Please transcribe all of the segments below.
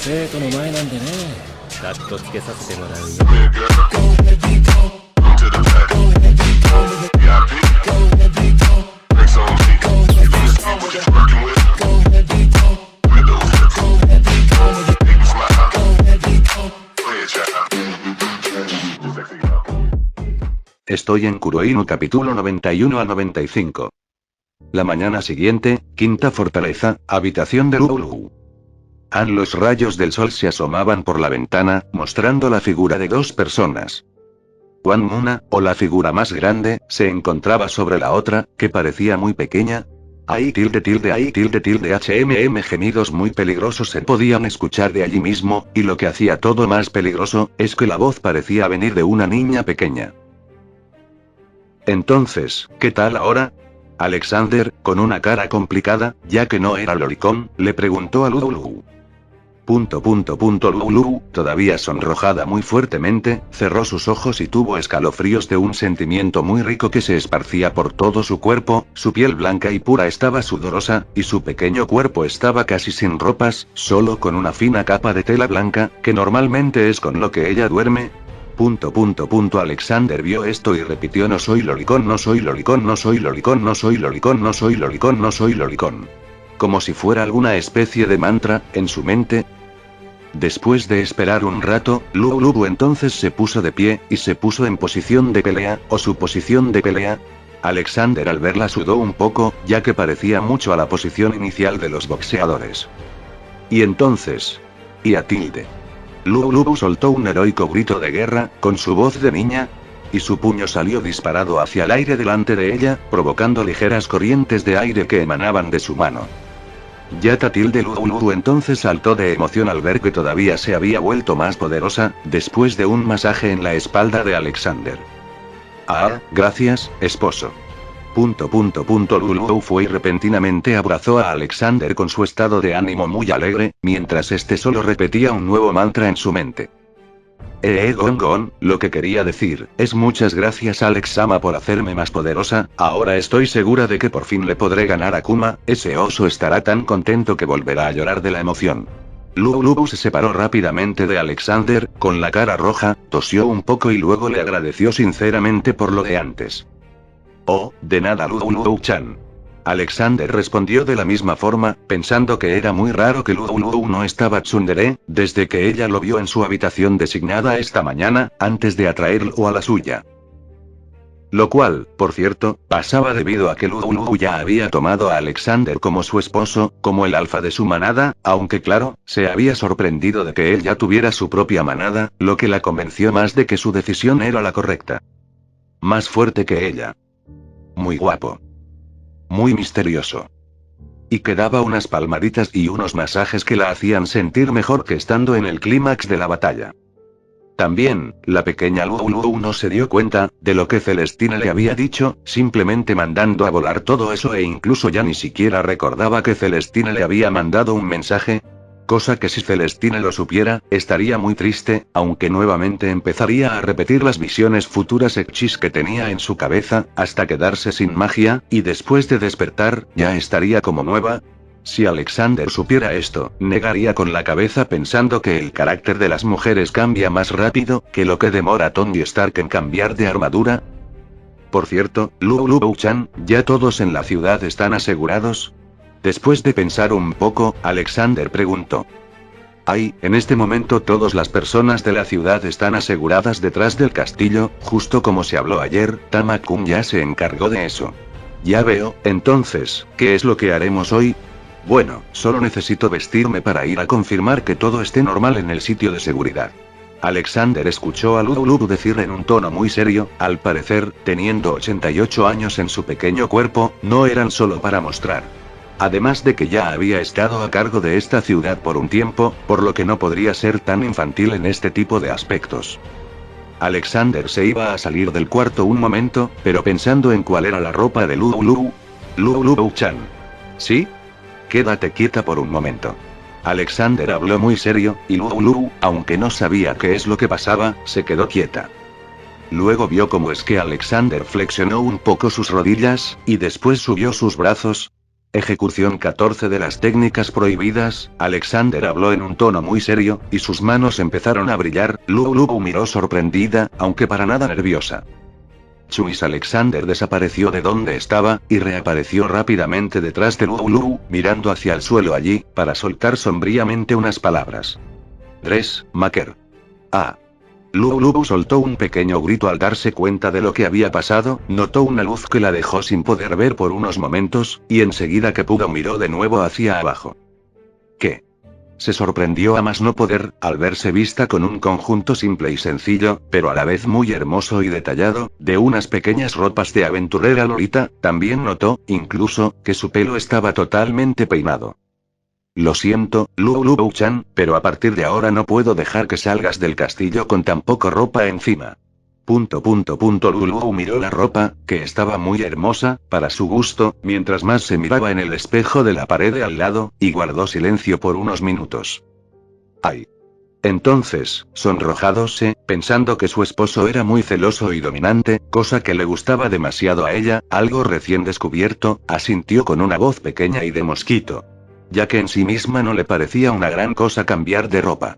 生徒の前なんでね。カットつけさせてもらうよ。Estoy en Kuroinu capítulo 91 a 95. La mañana siguiente, quinta fortaleza, habitación de Lulu. Los rayos del sol se asomaban por la ventana, mostrando la figura de dos personas. Wan Muna, o la figura más grande, se encontraba sobre la otra, que parecía muy pequeña. HMM gemidos muy peligrosos se podían escuchar de allí mismo, y lo que hacía todo más peligroso, es que la voz parecía venir de una niña pequeña. Entonces, ¿qué tal ahora? Alexander, con una cara complicada, ya que no era lolicón, le preguntó a Lulu. Lulu, todavía sonrojada muy fuertemente, cerró sus ojos y tuvo escalofríos de un sentimiento muy rico que se esparcía por todo su cuerpo. Su piel blanca y pura estaba sudorosa, y su pequeño cuerpo estaba casi sin ropas, solo con una fina capa de tela blanca, que normalmente es con lo que ella duerme. Alexander vio esto y repitió: no soy lolicón, no soy lolicón, no soy lolicón, no soy lolicón, no soy lolicón, no soy lolicón. Como si fuera alguna especie de mantra, en su mente. Después de esperar un rato, Lulu entonces se puso de pie, y se puso en posición de pelea, o su posición de pelea. Alexander al verla sudó un poco, ya que parecía mucho a la posición inicial de los boxeadores. Y entonces... y a tilde. Lulu soltó un heroico grito de guerra, con su voz de niña, y su puño salió disparado hacia el aire delante de ella, provocando ligeras corrientes de aire que emanaban de su mano. Yata tilde Lulu entonces saltó de emoción al ver que todavía se había vuelto más poderosa, después de un masaje en la espalda de Alexander. Ah, gracias, esposo. Lulu fue y repentinamente abrazó a Alexander con su estado de ánimo muy alegre, mientras este solo repetía un nuevo mantra en su mente. Gon, lo que quería decir, es muchas gracias Alex-sama por hacerme más poderosa, ahora estoy segura de que por fin le podré ganar a Kuma, ese oso estará tan contento que volverá a llorar de la emoción. Lulu se separó rápidamente de Alexander, con la cara roja, tosió un poco y luego le agradeció sinceramente por lo de antes. Oh, de nada Lulu-chan. Alexander respondió de la misma forma, pensando que era muy raro que Lulu no estaba tsundere, desde que ella lo vio en su habitación designada esta mañana, antes de atraerlo a la suya. Lo cual, por cierto, pasaba debido a que Lulu ya había tomado a Alexander como su esposo, como el alfa de su manada, aunque claro, se había sorprendido de que él ya tuviera su propia manada, lo que la convenció más de que su decisión era la correcta. Más fuerte que ella. Muy guapo. Muy misterioso. Y que daba unas palmaditas y unos masajes que la hacían sentir mejor que estando en el clímax de la batalla. También, la pequeña Lulu no se dio cuenta de lo que Celestina le había dicho, simplemente mandando a volar todo eso e incluso ya ni siquiera recordaba que Celestina le había mandado un mensaje. Cosa que si Celestina lo supiera, estaría muy triste, aunque nuevamente empezaría a repetir las visiones futuras hechis que tenía en su cabeza, hasta quedarse sin magia, y después de despertar, ya estaría como nueva. Si Alexander supiera esto, negaría con la cabeza pensando que el carácter de las mujeres cambia más rápido que lo que demora Tony Stark en cambiar de armadura. Por cierto, Lulu-chan, ¿ya todos en la ciudad están asegurados? Después de pensar un poco, Alexander preguntó. En este momento todas las personas de la ciudad están aseguradas detrás del castillo, justo como se habló ayer, Tama-kun ya se encargó de eso. Ya veo, entonces, ¿qué es lo que haremos hoy? Bueno, solo necesito vestirme para ir a confirmar que todo esté normal en el sitio de seguridad. Alexander escuchó a Lulu decir en un tono muy serio, al parecer, teniendo 88 años en su pequeño cuerpo, no eran solo para mostrar. Además de que ya había estado a cargo de esta ciudad por un tiempo, por lo que no podría ser tan infantil en este tipo de aspectos. Alexander se iba a salir del cuarto un momento, pero pensando en cuál era la ropa de Lulu. Lulu-chan. ¿Sí? Quédate quieta por un momento. Alexander habló muy serio, y Lulu, aunque no sabía qué es lo que pasaba, se quedó quieta. Luego vio cómo es que Alexander flexionó un poco sus rodillas, y después subió sus brazos. Ejecución 14 de las técnicas prohibidas. Alexander habló en un tono muy serio, y sus manos empezaron a brillar. Lulu miró sorprendida, aunque para nada nerviosa. Chuis Alexander desapareció de donde estaba, y reapareció rápidamente detrás de Lulu, mirando hacia el suelo allí, para soltar sombríamente unas palabras. Dressmaker. Ah. Lulu soltó un pequeño grito al darse cuenta de lo que había pasado, notó una luz que la dejó sin poder ver por unos momentos, y enseguida que pudo miró de nuevo hacia abajo. ¿Qué? Se sorprendió a más no poder, al verse vista con un conjunto simple y sencillo, pero a la vez muy hermoso y detallado, de unas pequeñas ropas de aventurera Lolita. También notó, incluso, que su pelo estaba totalmente peinado. Lo siento, Lulu-chan, pero a partir de ahora no puedo dejar que salgas del castillo con tan poca ropa encima. Lulu miró la ropa, que estaba muy hermosa, para su gusto, mientras más se miraba en el espejo de la pared de al lado, y guardó silencio por unos minutos. ¡Ay! Entonces, sonrojadose, pensando que su esposo era muy celoso y dominante, cosa que le gustaba demasiado a ella, algo recién descubierto, asintió con una voz pequeña y de mosquito. Ya que en sí misma no le parecía una gran cosa cambiar de ropa.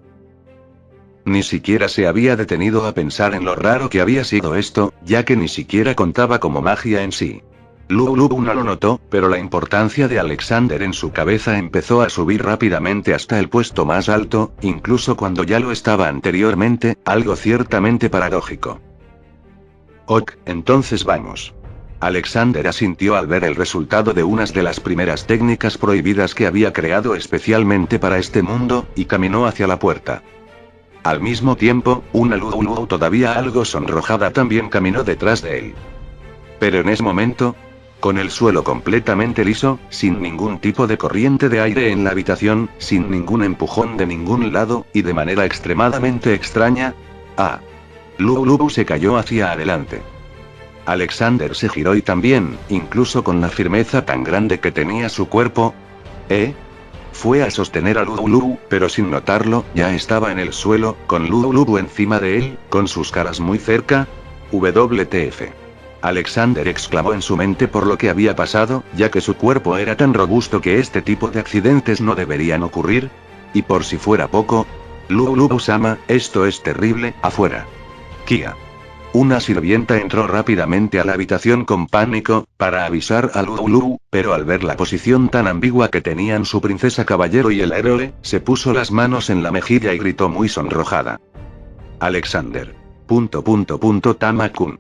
Ni siquiera se había detenido a pensar en lo raro que había sido esto, ya que ni siquiera contaba como magia en sí. Lulu no lo notó, pero la importancia de Alexander en su cabeza empezó a subir rápidamente hasta el puesto más alto, incluso cuando ya lo estaba anteriormente, algo ciertamente paradójico. Ok, entonces vamos. Alexander asintió al ver el resultado de unas de las primeras técnicas prohibidas que había creado especialmente para este mundo, y caminó hacia la puerta. Al mismo tiempo, una Lulu todavía algo sonrojada también caminó detrás de él. Pero en ese momento, con el suelo completamente liso, sin ningún tipo de corriente de aire en la habitación, sin ningún empujón de ningún lado, y de manera extremadamente extraña, Lulu se cayó hacia adelante. Alexander se giró y también, incluso con la firmeza tan grande que tenía su cuerpo, fue a sostener a Lulu, pero sin notarlo, ya estaba en el suelo, con Lulu encima de él, con sus caras muy cerca. WTF. Alexander exclamó en su mente por lo que había pasado, ya que su cuerpo era tan robusto que este tipo de accidentes no deberían ocurrir. Y por si fuera poco, Lulu-sama, esto es terrible, afuera. Kia. Una sirvienta entró rápidamente a la habitación con pánico, para avisar a Lulu, pero al ver la posición tan ambigua que tenían su princesa caballero y el héroe, se puso las manos en la mejilla y gritó muy sonrojada. Alexander. Tama-kun.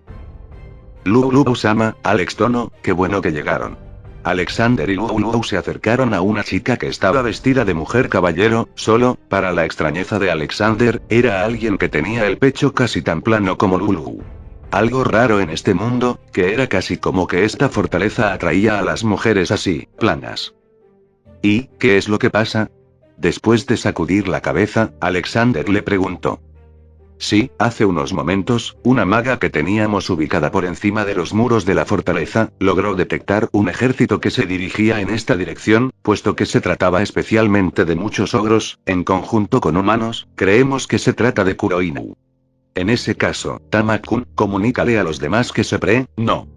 Lulu-sama, Alex Tono, qué bueno que llegaron. Alexander y Lulu se acercaron a una chica que estaba vestida de mujer caballero, solo, para la extrañeza de Alexander, era alguien que tenía el pecho casi tan plano como Lulu. Algo raro en este mundo, que era casi como que esta fortaleza atraía a las mujeres así, planas. ¿Y qué es lo que pasa? Después de sacudir la cabeza, Alexander le preguntó. Sí, hace unos momentos, una maga que teníamos ubicada por encima de los muros de la fortaleza, logró detectar un ejército que se dirigía en esta dirección, puesto que se trataba especialmente de muchos ogros, en conjunto con humanos, creemos que se trata de Kuroinu. En ese caso, Tama-kun, comunícale a los demás que no.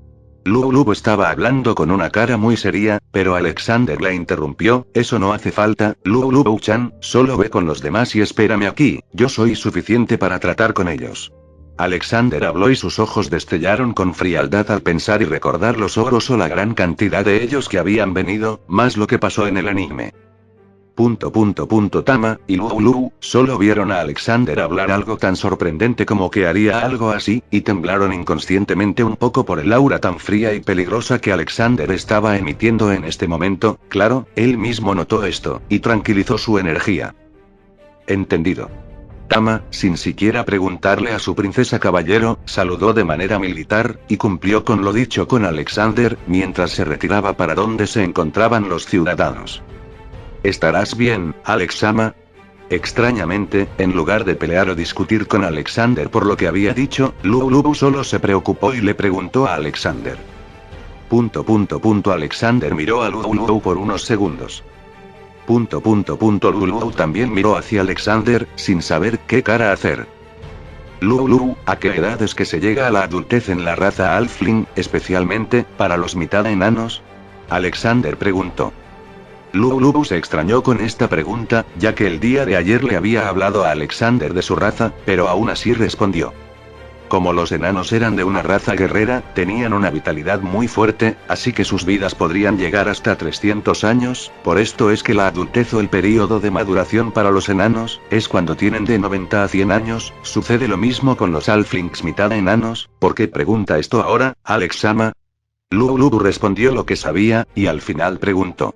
Lulu estaba hablando con una cara muy seria, pero Alexander la interrumpió, eso no hace falta, Lulu-chan, solo ve con los demás y espérame aquí, yo soy suficiente para tratar con ellos. Alexander habló y sus ojos destellaron con frialdad al pensar y recordar los ogros o la gran cantidad de ellos que habían venido, más lo que pasó en el anime. Tama y Lulu solo vieron a Alexander hablar algo tan sorprendente como que haría algo así, y temblaron inconscientemente un poco por el aura tan fría y peligrosa que Alexander estaba emitiendo en este momento. Claro, él mismo notó esto, y tranquilizó su energía. Entendido. Tama, sin siquiera preguntarle a su princesa caballero, saludó de manera militar, y cumplió con lo dicho con Alexander, mientras se retiraba para donde se encontraban los ciudadanos. ¿Estarás bien, Alex-sama? Extrañamente, en lugar de pelear o discutir con Alexander por lo que había dicho, Lulu solo se preocupó y le preguntó a Alexander. Alexander miró a Lulu por unos segundos. Lulu también miró hacia Alexander, sin saber qué cara hacer. Lulu, ¿a qué edad es que se llega a la adultez en la raza Halfling, especialmente, para los mitad enanos? Alexander preguntó. Lulu se extrañó con esta pregunta, ya que el día de ayer le había hablado a Alexander de su raza, pero aún así respondió. Como los enanos eran de una raza guerrera, tenían una vitalidad muy fuerte, así que sus vidas podrían llegar hasta 300 años, por esto es que la adultez o el período de maduración para los enanos, es cuando tienen de 90 a 100 años, sucede lo mismo con los halflings mitad enanos. ¿Por qué pregunta esto ahora, Alex-sama? Lulu respondió lo que sabía, y al final preguntó.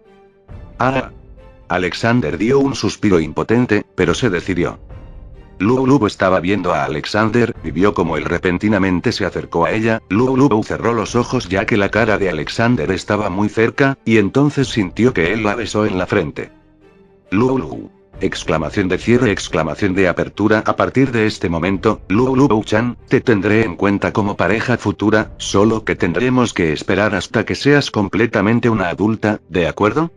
Ah. Alexander dio un suspiro impotente, pero se decidió. Lulu estaba viendo a Alexander, y vio como él repentinamente se acercó a ella. Lulu cerró los ojos ya que la cara de Alexander estaba muy cerca, y entonces sintió que él la besó en la frente. Lulu. Exclamación de cierre, exclamación de apertura. A partir de este momento, Lulu-chan, te tendré en cuenta como pareja futura, solo que tendremos que esperar hasta que seas completamente una adulta, ¿de acuerdo?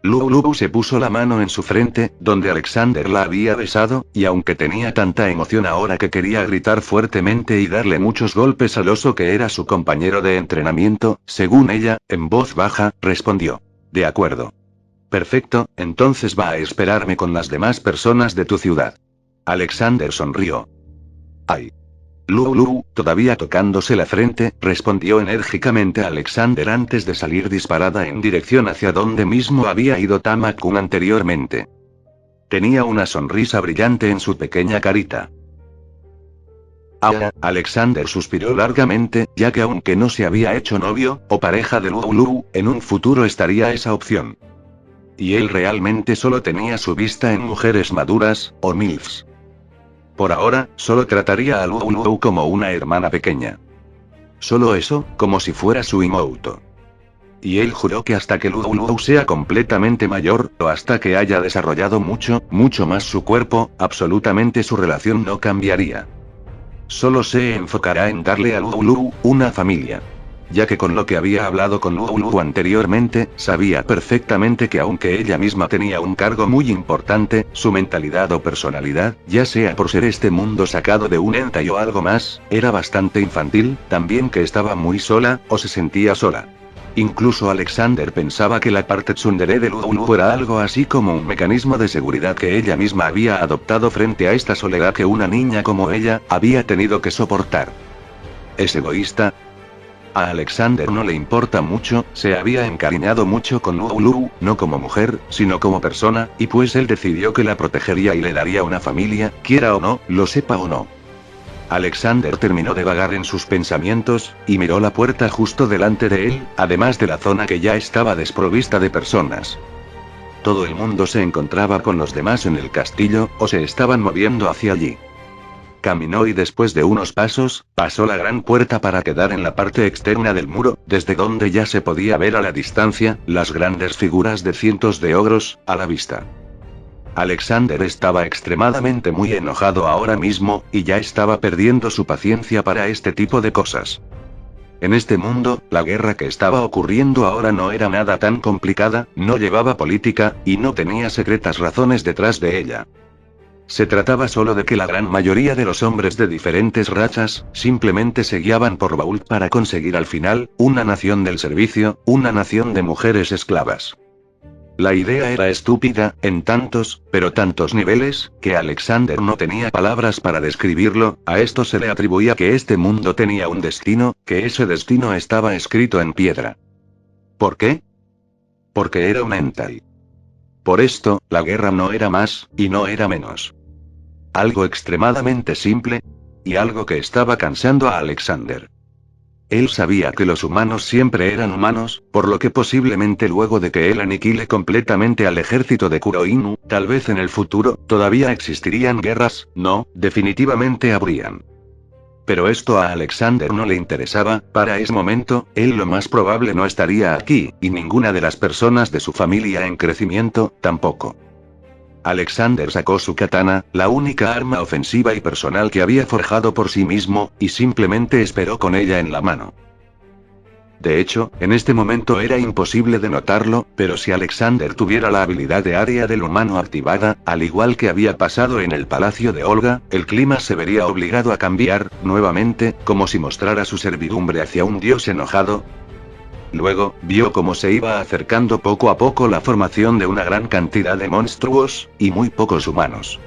Lulu se puso la mano en su frente, donde Alexander la había besado, y aunque tenía tanta emoción ahora que quería gritar fuertemente y darle muchos golpes al oso que era su compañero de entrenamiento, según ella, en voz baja, respondió. De acuerdo. Perfecto, entonces va a esperarme con las demás personas de tu ciudad. Alexander sonrió. Ay. Lulu, todavía tocándose la frente, respondió enérgicamente a Alexander antes de salir disparada en dirección hacia donde mismo había ido Tama-kun anteriormente. Tenía una sonrisa brillante en su pequeña carita. Ahora, Alexander suspiró largamente, ya que aunque no se había hecho novio, o pareja de Lulu, en un futuro estaría esa opción. Y él realmente solo tenía su vista en mujeres maduras, o MILFs. Por ahora, solo trataría a Lulu como una hermana pequeña. Solo eso, como si fuera su Imouto. Y él juró que hasta que Lulu sea completamente mayor, o hasta que haya desarrollado mucho más su cuerpo, absolutamente su relación no cambiaría. Solo se enfocará en darle a Lulu una familia. Ya que con lo que había hablado con Lulu anteriormente, sabía perfectamente que aunque ella misma tenía un cargo muy importante, su mentalidad o personalidad, ya sea por ser este mundo sacado de un hentai o algo más, era bastante infantil, también que estaba muy sola, o se sentía sola. Incluso Alexander pensaba que la parte tsundere de Lulu era algo así como un mecanismo de seguridad que ella misma había adoptado frente a esta soledad que una niña como ella, había tenido que soportar. ¿Es egoísta? A Alexander no le importa mucho, se había encariñado mucho con Lulu, no como mujer, sino como persona, y pues él decidió que la protegería y le daría una familia, quiera o no, lo sepa o no. Alexander terminó de vagar en sus pensamientos, y miró la puerta justo delante de él, además de la zona que ya estaba desprovista de personas. Todo el mundo se encontraba con los demás en el castillo, o se estaban moviendo hacia allí. Caminó y después de unos pasos, pasó la gran puerta para quedar en la parte externa del muro, desde donde ya se podía ver a la distancia, las grandes figuras de cientos de ogros, a la vista. Alexander estaba extremadamente muy enojado ahora mismo, y ya estaba perdiendo su paciencia para este tipo de cosas. En este mundo, la guerra que estaba ocurriendo ahora no era nada tan complicada, no llevaba política, y no tenía secretas razones detrás de ella. Se trataba solo de que la gran mayoría de los hombres de diferentes razas, simplemente se guiaban por Bault para conseguir al final, una nación del servicio, una nación de mujeres esclavas. La idea era estúpida, en tantos, pero tantos niveles, que Alexander no tenía palabras para describirlo. A esto se le atribuía que este mundo tenía un destino, que ese destino estaba escrito en piedra. ¿Por qué? Porque era un hentai. Por esto, la guerra no era más, y no era menos. Algo extremadamente simple, y algo que estaba cansando a Alexander. Él sabía que los humanos siempre eran humanos, por lo que posiblemente luego de que él aniquile completamente al ejército de Kuroinu, tal vez en el futuro, todavía existirían guerras, no, definitivamente habrían. Pero esto a Alexander no le interesaba, para ese momento, él lo más probable no estaría aquí, y ninguna de las personas de su familia en crecimiento, tampoco. Alexander sacó su katana, la única arma ofensiva y personal que había forjado por sí mismo, y simplemente esperó con ella en la mano. De hecho, en este momento era imposible de notarlo, pero si Alexander tuviera la habilidad de área del humano activada, al igual que había pasado en el palacio de Olga, el clima se vería obligado a cambiar, nuevamente, como si mostrara su servidumbre hacia un dios enojado. Luego, vio cómo se iba acercando poco a poco la formación de una gran cantidad de monstruos, y muy pocos humanos.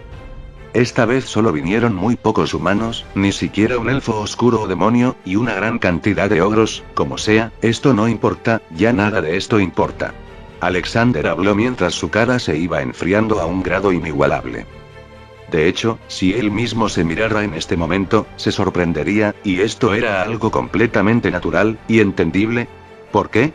Esta vez solo vinieron muy pocos humanos, ni siquiera un elfo oscuro o demonio, y una gran cantidad de ogros, como sea, esto no importa, ya nada de esto importa. Alexander habló mientras su cara se iba enfriando a un grado inigualable. De hecho, si él mismo se mirara en este momento, se sorprendería, y esto era algo completamente natural, y entendible. ¿Por qué?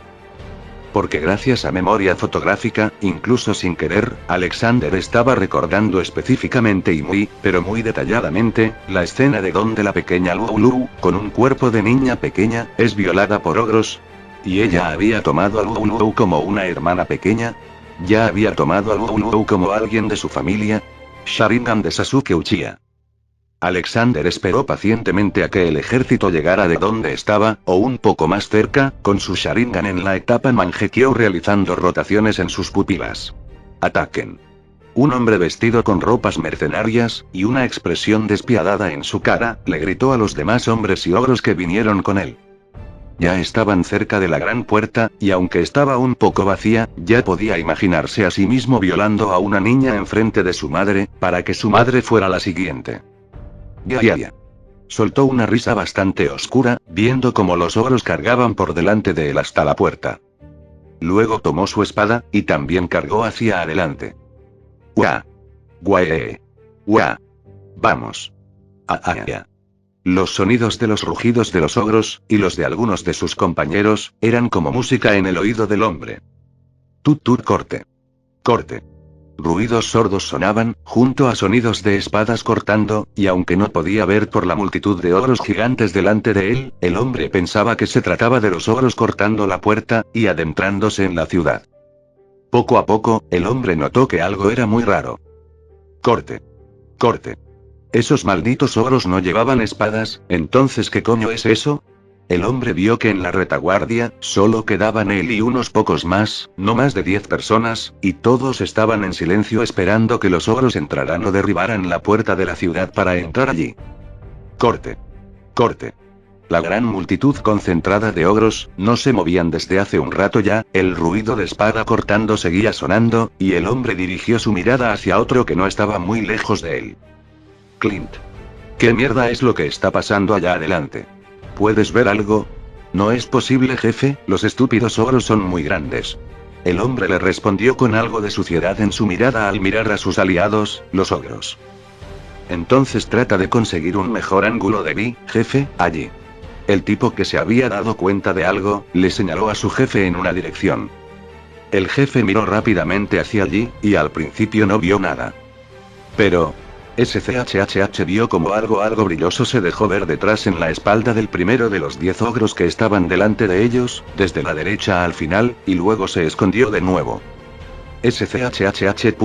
Porque gracias a memoria fotográfica, incluso sin querer, Alexander estaba recordando específicamente y pero muy detalladamente, la escena de donde la pequeña Lulu, con un cuerpo de niña pequeña, es violada por ogros. Y ella había tomado a Lulu como una hermana pequeña. Ya había tomado a Lulu como alguien de su familia. Sharingan de Sasuke Uchiha. Alexander esperó pacientemente a que el ejército llegara de donde estaba, o un poco más cerca, con su Sharingan en la etapa Mangekyo realizando rotaciones en sus pupilas. ¡Ataquen! Un hombre vestido con ropas mercenarias, y una expresión despiadada en su cara, le gritó a los demás hombres y ogros que vinieron con él. Ya estaban cerca de la gran puerta, y aunque estaba un poco vacía, ya podía imaginarse a sí mismo violando a una niña enfrente de su madre, para que su madre fuera la siguiente. Ya. Soltó una risa bastante oscura, viendo cómo los ogros cargaban por delante de él hasta la puerta. Luego tomó su espada, y también cargó hacia adelante. ¡Uah! ¡Guae! ¡Uah! ¡Vamos! ¡Ah! Los sonidos de los rugidos de los ogros, y los de algunos de sus compañeros, eran como música en el oído del hombre. Tut, corte. Corte. Ruidos sordos sonaban, junto a sonidos de espadas cortando, y aunque no podía ver por la multitud de ogros gigantes delante de él, el hombre pensaba que se trataba de los ogros cortando la puerta, y adentrándose en la ciudad. Poco a poco, el hombre notó que algo era muy raro. Corte. Corte. Esos malditos ogros no llevaban espadas, entonces ¿qué coño es eso? El hombre vio que en la retaguardia, solo quedaban él y unos pocos más, no más de 10 personas, y todos estaban en silencio esperando que los ogros entraran o derribaran la puerta de la ciudad para entrar allí. Corte. Corte. La gran multitud concentrada de ogros, no se movían desde hace un rato ya, el ruido de espada cortando seguía sonando, y el hombre dirigió su mirada hacia otro que no estaba muy lejos de él. Clint. ¿Qué mierda es lo que está pasando allá adelante? ¿Puedes ver algo? No es posible, jefe, los estúpidos ogros son muy grandes. El hombre le respondió con algo de suciedad en su mirada al mirar a sus aliados, los ogros. Entonces trata de conseguir un mejor ángulo de mí, jefe, allí. El tipo que se había dado cuenta de algo, le señaló a su jefe en una dirección. El jefe miró rápidamente hacia allí, y al principio no vio nada. Pero... SCHHH vio como algo brilloso se dejó ver detrás en la espalda del primero de los 10 ogros que estaban delante de ellos, desde la derecha al final, y luego se escondió de nuevo. SCHHH...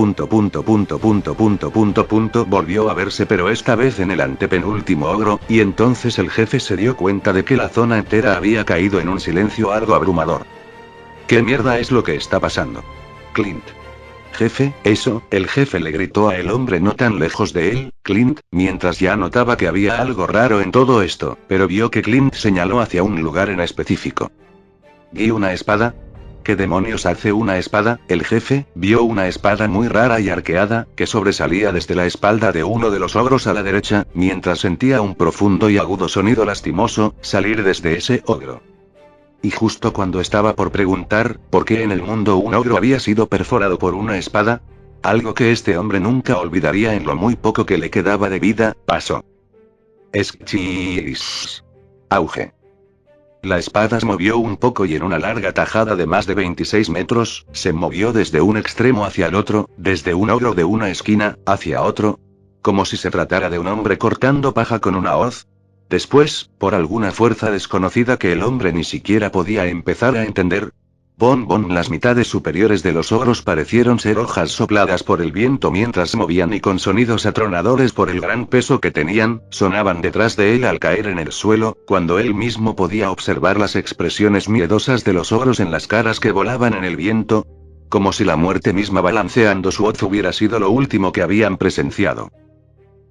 volvió a verse pero esta vez en el antepenúltimo ogro, y entonces el jefe se dio cuenta de que la zona entera había caído en un silencio algo abrumador. ¿Qué mierda es lo que está pasando? Clint. Jefe, eso, el jefe le gritó a el hombre no tan lejos de él, Clint, mientras ya notaba que había algo raro en todo esto, pero vio que Clint señaló hacia un lugar en específico. ¿Y una espada? ¿Qué demonios hace una espada? El jefe vio una espada muy rara y arqueada, que sobresalía desde la espalda de uno de los ogros a la derecha, mientras sentía un profundo y agudo sonido lastimoso salir desde ese ogro. Y justo cuando estaba por preguntar, ¿por qué en el mundo un ogro había sido perforado por una espada? Algo que este hombre nunca olvidaría en lo muy poco que le quedaba de vida, pasó. Esquis. Auge. La espada se movió un poco y en una larga tajada de más de 26 metros, se movió desde un extremo hacia el otro, desde un ogro de una esquina, hacia otro. Como si se tratara de un hombre cortando paja con una hoz. Después, por alguna fuerza desconocida que el hombre ni siquiera podía empezar a entender, las mitades superiores de los ogros parecieron ser hojas sopladas por el viento mientras se movían y con sonidos atronadores por el gran peso que tenían, sonaban detrás de él al caer en el suelo, cuando él mismo podía observar las expresiones miedosas de los ogros en las caras que volaban en el viento, como si la muerte misma balanceando su hoz hubiera sido lo último que habían presenciado.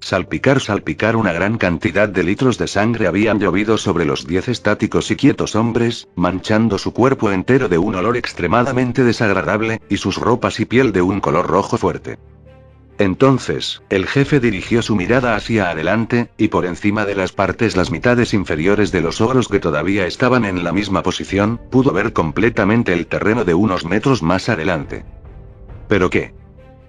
Salpicar, una gran cantidad de litros de sangre habían llovido sobre los 10 estáticos y quietos hombres, manchando su cuerpo entero de un olor extremadamente desagradable, y sus ropas y piel de un color rojo fuerte. Entonces, el jefe dirigió su mirada hacia adelante, y por encima de las mitades inferiores de los ogros que todavía estaban en la misma posición, pudo ver completamente el terreno de unos metros más adelante. ¿Pero qué?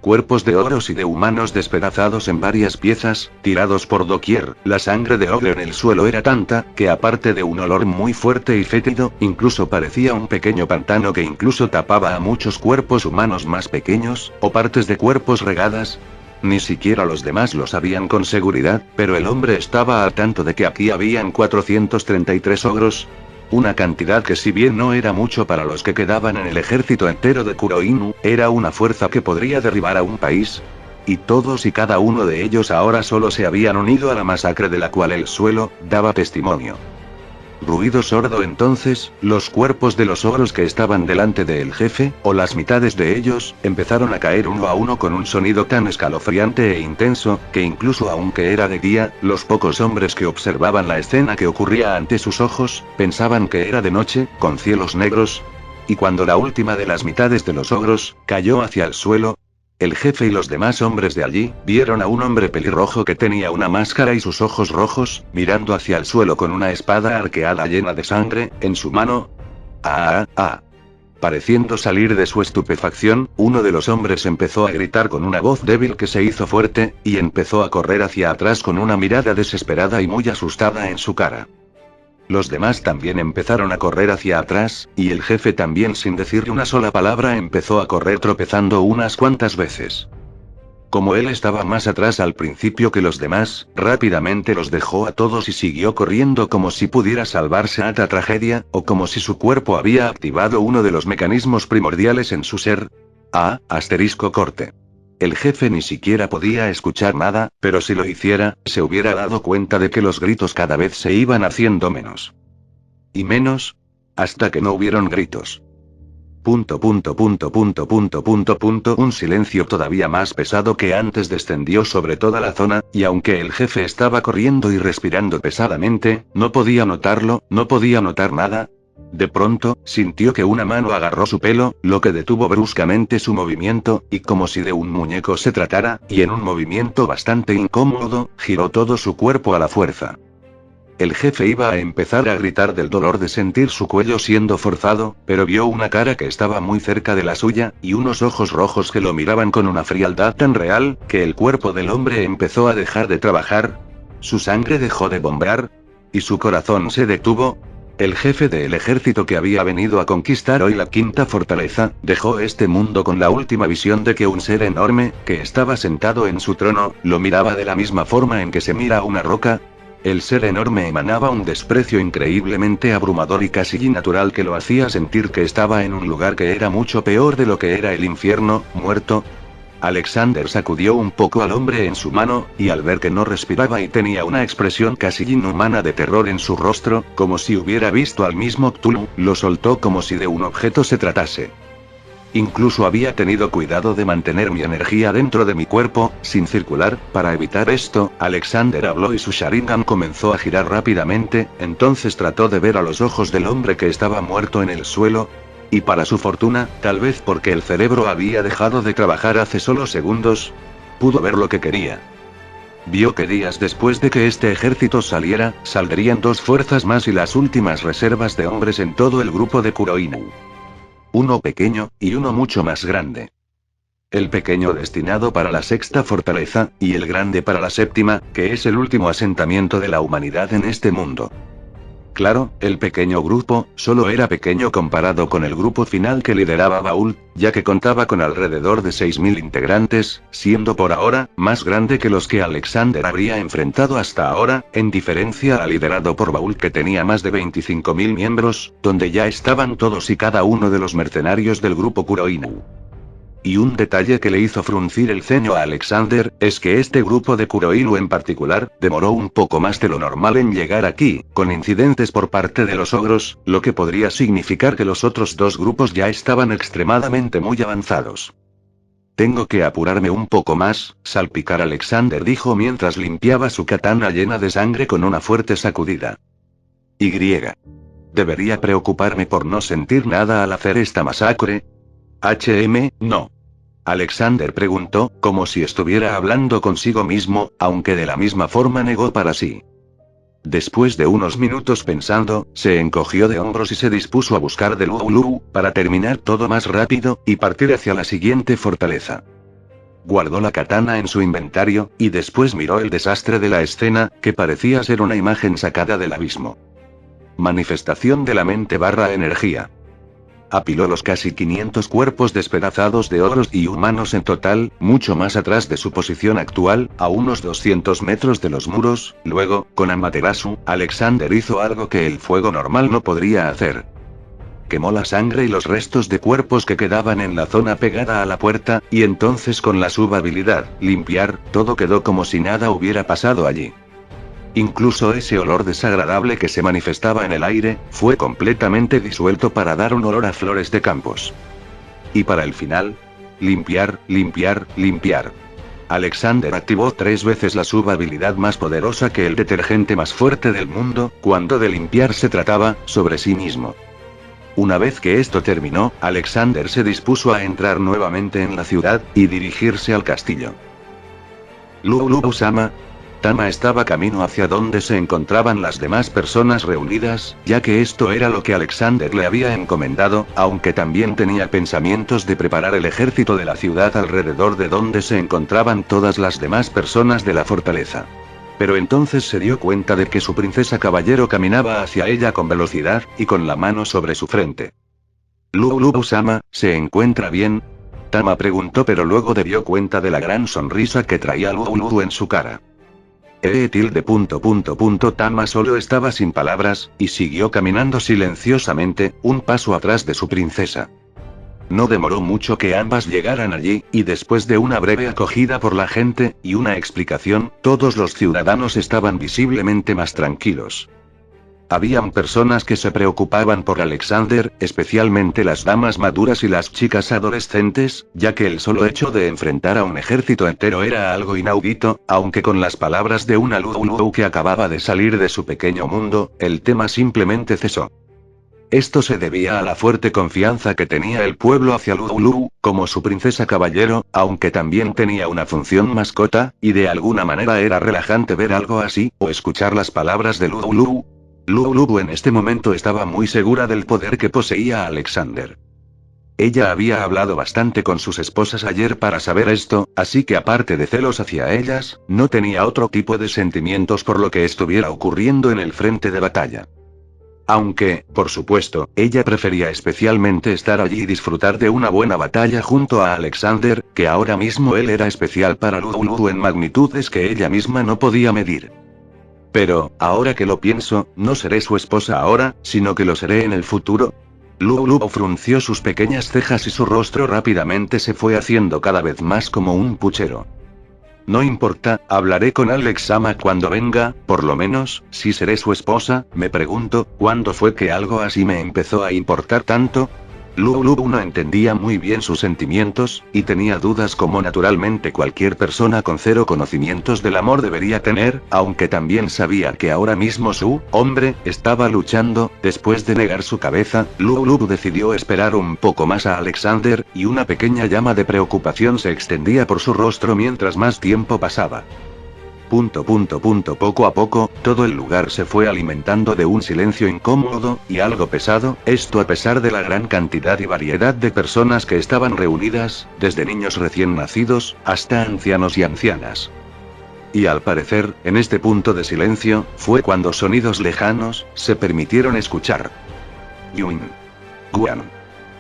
Cuerpos de ogros y de humanos despedazados en varias piezas, tirados por doquier. La sangre de ogro en el suelo era tanta, que aparte de un olor muy fuerte y fétido, incluso parecía un pequeño pantano que incluso tapaba a muchos cuerpos humanos más pequeños, o partes de cuerpos regadas. Ni siquiera los demás lo sabían con seguridad, pero el hombre estaba al tanto de que aquí habían 433 ogros. Una cantidad que, si bien no era mucho para los que quedaban en el ejército entero de Kuroinu, era una fuerza que podría derribar a un país. Y todos y cada uno de ellos ahora solo se habían unido a la masacre de la cual el suelo daba testimonio. Ruido sordo entonces, los cuerpos de los ogros que estaban delante del jefe, o las mitades de ellos, empezaron a caer uno a uno con un sonido tan escalofriante e intenso, que incluso aunque era de día, los pocos hombres que observaban la escena que ocurría ante sus ojos, pensaban que era de noche, con cielos negros. Y cuando la última de las mitades de los ogros cayó hacia el suelo, el jefe y los demás hombres de allí vieron a un hombre pelirrojo que tenía una máscara y sus ojos rojos, mirando hacia el suelo con una espada arqueada llena de sangre en su mano. Pareciendo salir de su estupefacción, uno de los hombres empezó a gritar con una voz débil que se hizo fuerte, y empezó a correr hacia atrás con una mirada desesperada y muy asustada en su cara. Los demás también empezaron a correr hacia atrás, y el jefe también, sin decirle una sola palabra, empezó a correr tropezando unas cuantas veces. Como él estaba más atrás al principio que los demás, rápidamente los dejó a todos y siguió corriendo como si pudiera salvarse a esta tragedia, o como si su cuerpo había activado uno de los mecanismos primordiales en su ser. Corte. El jefe ni siquiera podía escuchar nada, pero si lo hiciera, se hubiera dado cuenta de que los gritos cada vez se iban haciendo menos. Y menos, hasta que no hubieron gritos. Un silencio todavía más pesado que antes descendió sobre toda la zona, y aunque el jefe estaba corriendo y respirando pesadamente, no podía notarlo, no podía notar nada. De pronto, sintió que una mano agarró su pelo, lo que detuvo bruscamente su movimiento, y como si de un muñeco se tratara, y en un movimiento bastante incómodo, giró todo su cuerpo a la fuerza. El jefe iba a empezar a gritar del dolor de sentir su cuello siendo forzado, pero vio una cara que estaba muy cerca de la suya, y unos ojos rojos que lo miraban con una frialdad tan real, que el cuerpo del hombre empezó a dejar de trabajar. Su sangre dejó de bombear, y su corazón se detuvo. El jefe del ejército que había venido a conquistar hoy la quinta fortaleza, dejó este mundo con la última visión de que un ser enorme, que estaba sentado en su trono, lo miraba de la misma forma en que se mira a una roca. El ser enorme emanaba un desprecio increíblemente abrumador y casi innatural que lo hacía sentir que estaba en un lugar que era mucho peor de lo que era el infierno, muerto. Alexander sacudió un poco al hombre en su mano, y al ver que no respiraba y tenía una expresión casi inhumana de terror en su rostro, como si hubiera visto al mismo Cthulhu, lo soltó como si de un objeto se tratase. Incluso había tenido cuidado de mantener mi energía dentro de mi cuerpo, sin circular. Para evitar esto, Alexander habló y su Sharingan comenzó a girar rápidamente, entonces trató de ver a los ojos del hombre que estaba muerto en el suelo. Y para su fortuna, tal vez porque el cerebro había dejado de trabajar hace solo segundos, pudo ver lo que quería. Vio que días después de que este ejército saliera, saldrían 2 fuerzas más y las últimas reservas de hombres en todo el grupo de Kuroinu. Uno pequeño, y uno mucho más grande. El pequeño destinado para la sexta fortaleza, y el grande para la séptima, que es el último asentamiento de la humanidad en este mundo. Claro, el pequeño grupo, solo era pequeño comparado con el grupo final que lideraba Baul, ya que contaba con alrededor de 6.000 integrantes, siendo por ahora, más grande que los que Alexander habría enfrentado hasta ahora, en diferencia al liderado por Baul que tenía más de 25.000 miembros, donde ya estaban todos y cada uno de los mercenarios del grupo Kuroinu. Y un detalle que le hizo fruncir el ceño a Alexander, es que este grupo de Kuroinu en particular, demoró un poco más de lo normal en llegar aquí, con incidentes por parte de los ogros, lo que podría significar que los otros 2 grupos ya estaban extremadamente muy avanzados. Tengo que apurarme un poco más, salpicar. Alexander dijo mientras limpiaba su katana llena de sangre con una fuerte sacudida. Y. ¿Debería preocuparme por no sentir nada al hacer esta masacre? No. Alexander preguntó, como si estuviera hablando consigo mismo, aunque de la misma forma negó para sí. Después de unos minutos pensando, se encogió de hombros y se dispuso a buscar de Lulu, para terminar todo más rápido, y partir hacia la siguiente fortaleza. Guardó la katana en su inventario, y después miró el desastre de la escena, que parecía ser una imagen sacada del abismo. Manifestación de la mente / energía. Apiló los casi 500 cuerpos despedazados de ogros y humanos en total, mucho más atrás de su posición actual, a unos 200 metros de los muros. Luego, con Amaterasu, Alexander hizo algo que el fuego normal no podría hacer. Quemó la sangre y los restos de cuerpos que quedaban en la zona pegada a la puerta, y entonces con la subhabilidad, limpiar, todo quedó como si nada hubiera pasado allí. Incluso ese olor desagradable que se manifestaba en el aire, fue completamente disuelto para dar un olor a flores de campos. Y para el final, limpiar. Alexander activó 3 veces la subhabilidad más poderosa que el detergente más fuerte del mundo, cuando de limpiar se trataba, sobre sí mismo. Una vez que esto terminó, Alexander se dispuso a entrar nuevamente en la ciudad, y dirigirse al castillo. Lulu-sama. Tama estaba camino hacia donde se encontraban las demás personas reunidas, ya que esto era lo que Alexander le había encomendado, aunque también tenía pensamientos de preparar el ejército de la ciudad alrededor de donde se encontraban todas las demás personas de la fortaleza. Pero entonces se dio cuenta de que su princesa caballero caminaba hacia ella con velocidad, y con la mano sobre su frente. Lulu-sama, ¿se encuentra bien? Tama preguntó, pero luego dio cuenta de la gran sonrisa que traía Lulu en su cara. Tama solo estaba sin palabras, y siguió caminando silenciosamente, un paso atrás de su princesa. No demoró mucho que ambas llegaran allí, y después de una breve acogida por la gente, y una explicación, todos los ciudadanos estaban visiblemente más tranquilos. Habían personas que se preocupaban por Alexander, especialmente las damas maduras y las chicas adolescentes, ya que el solo hecho de enfrentar a un ejército entero era algo inaudito, aunque con las palabras de una Lulu que acababa de salir de su pequeño mundo, el tema simplemente cesó. Esto se debía a la fuerte confianza que tenía el pueblo hacia Lulu, como su princesa caballero, aunque también tenía una función mascota, y de alguna manera era relajante ver algo así, o escuchar las palabras de Lulu. Lulu en este momento estaba muy segura del poder que poseía Alexander. Ella había hablado bastante con sus esposas ayer para saber esto, así que aparte de celos hacia ellas, no tenía otro tipo de sentimientos por lo que estuviera ocurriendo en el frente de batalla. Aunque, por supuesto, ella prefería especialmente estar allí y disfrutar de una buena batalla junto a Alexander, que ahora mismo él era especial para Lulu en magnitudes que ella misma no podía medir. Pero, ahora que lo pienso, no seré su esposa ahora, sino que lo seré en el futuro. Lulu frunció sus pequeñas cejas y su rostro rápidamente se fue haciendo cada vez más como un puchero. No importa, hablaré con Alex-sama cuando venga, por lo menos, si seré su esposa. Me pregunto, ¿cuándo fue que algo así me empezó a importar tanto? Lulu no entendía muy bien sus sentimientos, y tenía dudas como naturalmente cualquier persona con cero conocimientos del amor debería tener, aunque también sabía que ahora mismo su hombre estaba luchando. Después de negar su cabeza, Lulu decidió esperar un poco más a Alexander, y una pequeña llama de preocupación se extendía por su rostro mientras más tiempo pasaba. Poco a poco, todo el lugar se fue alimentando de un silencio incómodo, y algo pesado, esto a pesar de la gran cantidad y variedad de personas que estaban reunidas, desde niños recién nacidos, hasta ancianos y ancianas. Y al parecer, en este punto de silencio, fue cuando sonidos lejanos, se permitieron escuchar. Yuin. Guan.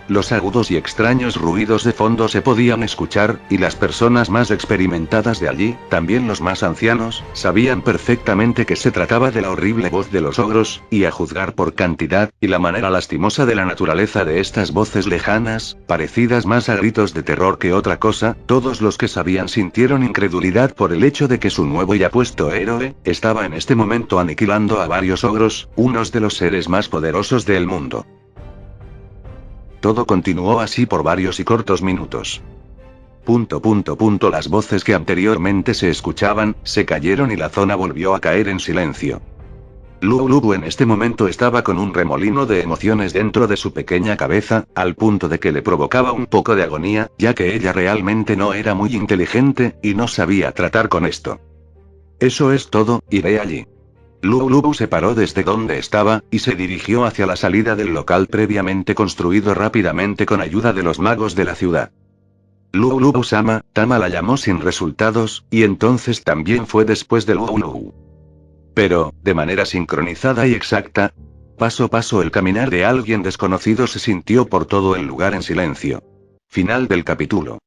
Los agudos y extraños ruidos de fondo se podían escuchar, y las personas más experimentadas de allí, también los más ancianos, sabían perfectamente que se trataba de la horrible voz de los ogros, y a juzgar por cantidad, y la manera lastimosa de la naturaleza de estas voces lejanas, parecidas más a gritos de terror que otra cosa, todos los que sabían sintieron incredulidad por el hecho de que su nuevo y apuesto héroe, estaba en este momento aniquilando a varios ogros, unos de los seres más poderosos del mundo. Todo continuó así por varios y cortos minutos. Las voces que anteriormente se escuchaban, se cayeron y la zona volvió a caer en silencio. Lulu en este momento estaba con un remolino de emociones dentro de su pequeña cabeza, al punto de que le provocaba un poco de agonía, ya que ella realmente no era muy inteligente, y no sabía tratar con esto. Eso es todo, iré allí. Lulu se paró desde donde estaba, y se dirigió hacia la salida del local previamente construido rápidamente con ayuda de los magos de la ciudad. Lulu-sama, Tama la llamó sin resultados, y entonces también fue después de Lulu. Pero, de manera sincronizada y exacta, paso a paso el caminar de alguien desconocido se sintió por todo el lugar en silencio. Final del capítulo.